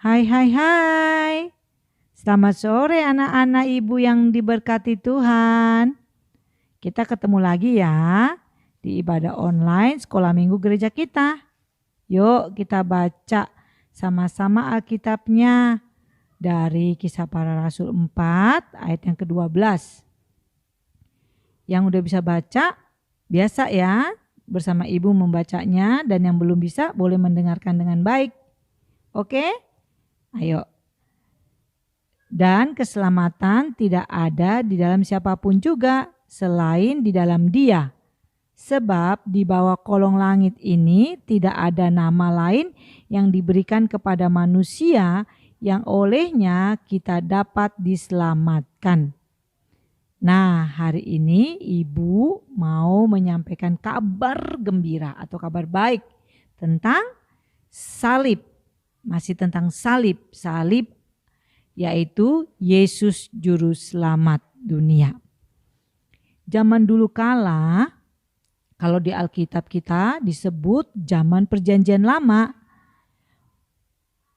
Hai hai hai. Selamat sore anak-anak ibu yang diberkati Tuhan. Kita ketemu lagi ya di ibadah online sekolah minggu gereja kita. Yuk kita baca sama-sama Alkitabnya dari Kisah Para Rasul 4 ayat yang ke-12. Yang udah bisa baca biasa ya bersama ibu membacanya, dan yang belum bisa boleh mendengarkan dengan baik. Oke? Ayo. Dan keselamatan tidak ada di dalam siapapun juga selain di dalam Dia. Sebab di bawah kolong langit ini tidak ada nama lain yang diberikan kepada manusia yang olehnya kita dapat diselamatkan. Nah, hari ini ibu mau menyampaikan kabar gembira atau kabar baik tentang salib. Masih tentang salib. Salib yaitu Yesus Juru Selamat dunia. Zaman dulu kala, kalau di Alkitab kita disebut zaman Perjanjian Lama,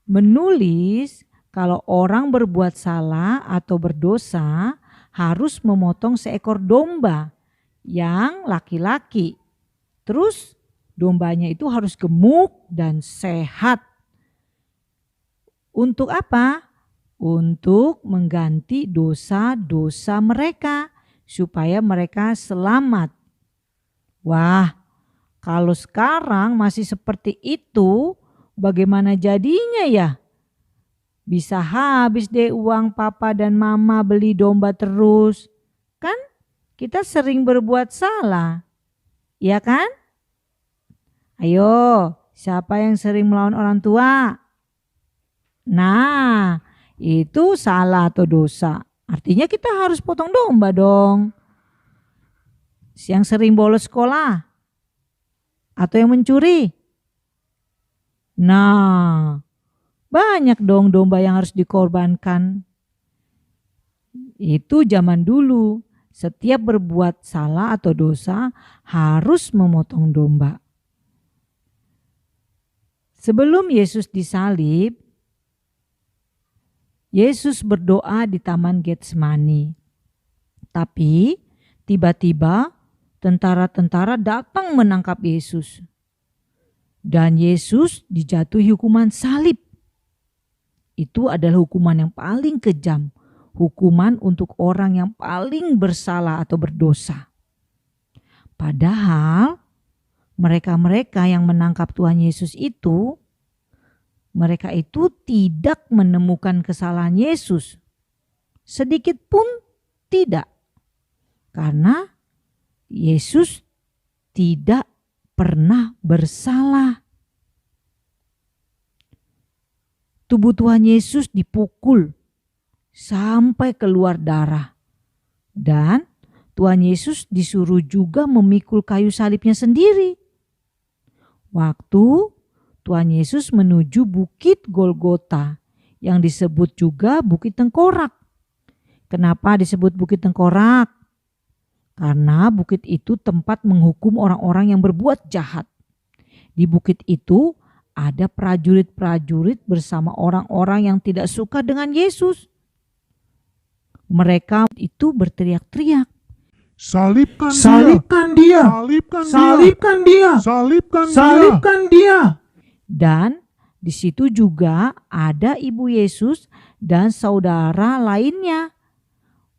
menulis kalau orang berbuat salah atau berdosa harus memotong seekor domba yang laki-laki. Terus dombanya itu harus gemuk dan sehat. Untuk apa? Untuk mengganti dosa-dosa mereka supaya mereka selamat. Wah, kalau sekarang masih seperti itu, bagaimana jadinya ya? Bisa habis deh uang papa dan mama beli domba terus. Kan kita sering berbuat salah. Iya kan? Ayo, siapa yang sering melawan orang tua? Nah, itu salah atau dosa. Artinya kita harus potong domba dong. Yang sering bolos sekolah atau yang mencuri. Nah, banyak dong domba yang harus dikorbankan. Itu zaman dulu. Setiap berbuat salah atau dosa harus memotong domba. Sebelum Yesus disalib, Yesus berdoa di Taman Getsemani. Tapi tiba-tiba tentara-tentara datang menangkap Yesus. Dan Yesus dijatuhi hukuman salib. Itu adalah hukuman yang paling kejam. Hukuman untuk orang yang paling bersalah atau berdosa. Padahal mereka-mereka yang menangkap Tuhan Yesus itu, mereka itu tidak menemukan kesalahan Yesus. Sedikit pun tidak. Karena Yesus tidak pernah bersalah. Tubuh Tuhan Yesus dipukul sampai keluar darah. Dan Tuhan Yesus disuruh juga memikul kayu salibnya sendiri. Waktu Tuhan Yesus menuju Bukit Golgota yang disebut juga Bukit Tengkorak. Kenapa disebut Bukit Tengkorak? Karena bukit itu tempat menghukum orang-orang yang berbuat jahat. Di bukit itu ada prajurit-prajurit bersama orang-orang yang tidak suka dengan Yesus. Mereka itu berteriak-teriak, Salibkan dia, salibkan dia, salibkan dia. Dan di situ juga ada ibu Yesus dan saudara lainnya.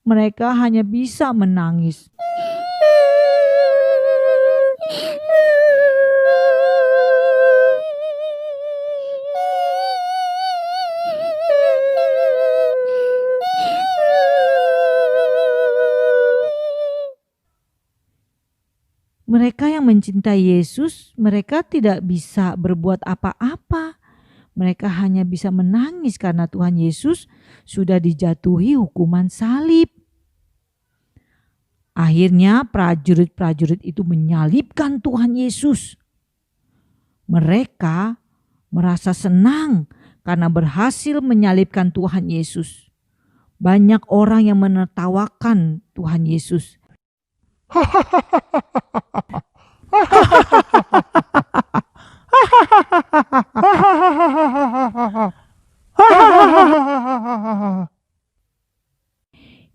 Mereka hanya bisa menangis. Mereka yang mencintai Yesus, mereka tidak bisa berbuat apa-apa. Mereka hanya bisa menangis karena Tuhan Yesus sudah dijatuhi hukuman salib. Akhirnya prajurit-prajurit itu menyalibkan Tuhan Yesus. Mereka merasa senang karena berhasil menyalibkan Tuhan Yesus. Banyak orang yang menertawakan Tuhan Yesus.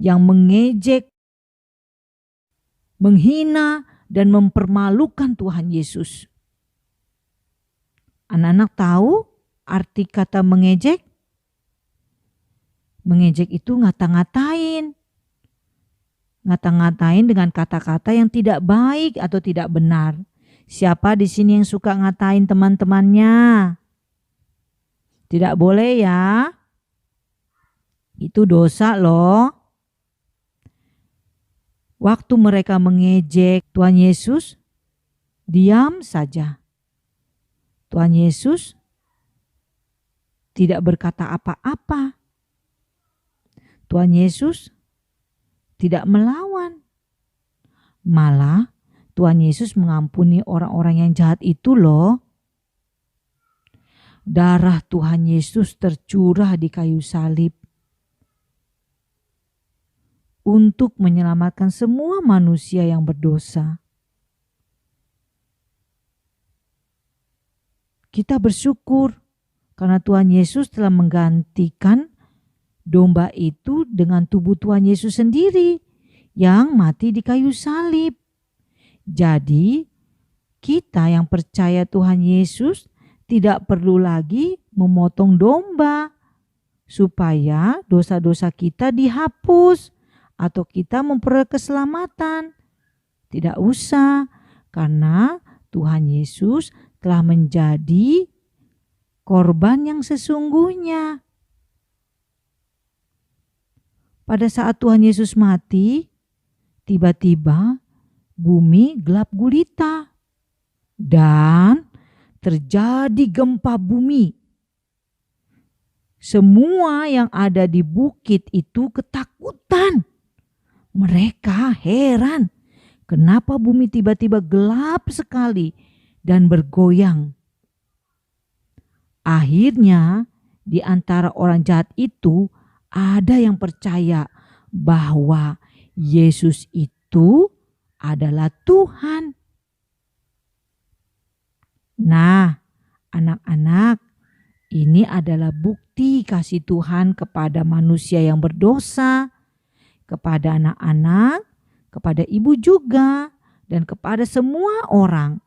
yang mengejek, menghina, dan mempermalukan Tuhan Yesus. Anak-anak tahu arti kata mengejek? Mengejek itu ngata-ngatain. Ngata-ngatain dengan kata-kata yang tidak baik atau tidak benar. Siapa di sini yang suka ngatain teman-temannya? Tidak boleh ya. Itu dosa loh. Waktu mereka mengejek Tuhan Yesus, diam saja. Tuhan Yesus tidak berkata apa-apa. Tuhan Yesus tidak melawan. Malah Tuhan Yesus mengampuni orang-orang yang jahat itu loh. Darah Tuhan Yesus tercurah di kayu salib untuk menyelamatkan semua manusia yang berdosa. Kita bersyukur karena Tuhan Yesus telah menggantikan domba itu dengan tubuh Tuhan Yesus sendiri yang mati di kayu salib. Jadi kita yang percaya Tuhan Yesus tidak perlu lagi memotong domba supaya dosa-dosa kita dihapus atau kita memperoleh keselamatan. Tidak usah, karena Tuhan Yesus telah menjadi korban yang sesungguhnya. Pada saat Tuhan Yesus mati, tiba-tiba bumi gelap gulita dan terjadi gempa bumi. Semua yang ada di bukit itu ketakutan. Mereka heran, kenapa bumi tiba-tiba gelap sekali dan bergoyang. Akhirnya di antara orang jahat itu ada yang percaya bahwa Yesus itu adalah Tuhan. Nah, anak-anak, ini adalah bukti kasih Tuhan kepada manusia yang berdosa, kepada anak-anak, kepada ibu juga, dan kepada semua orang.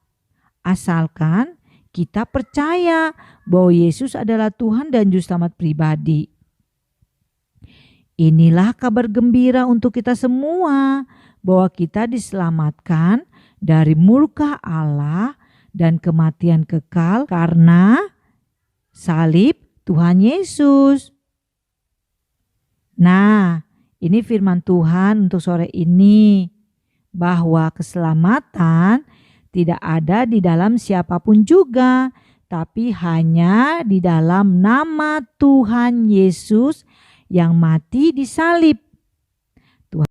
Asalkan kita percaya bahwa Yesus adalah Tuhan dan Juru Selamat pribadi. Inilah kabar gembira untuk kita semua, bahwa kita diselamatkan dari murka Allah dan kematian kekal karena salib Tuhan Yesus. Nah, ini firman Tuhan untuk sore ini, bahwa keselamatan tidak ada di dalam siapapun juga, tapi hanya di dalam nama Tuhan Yesus yang mati di salib. Tuhan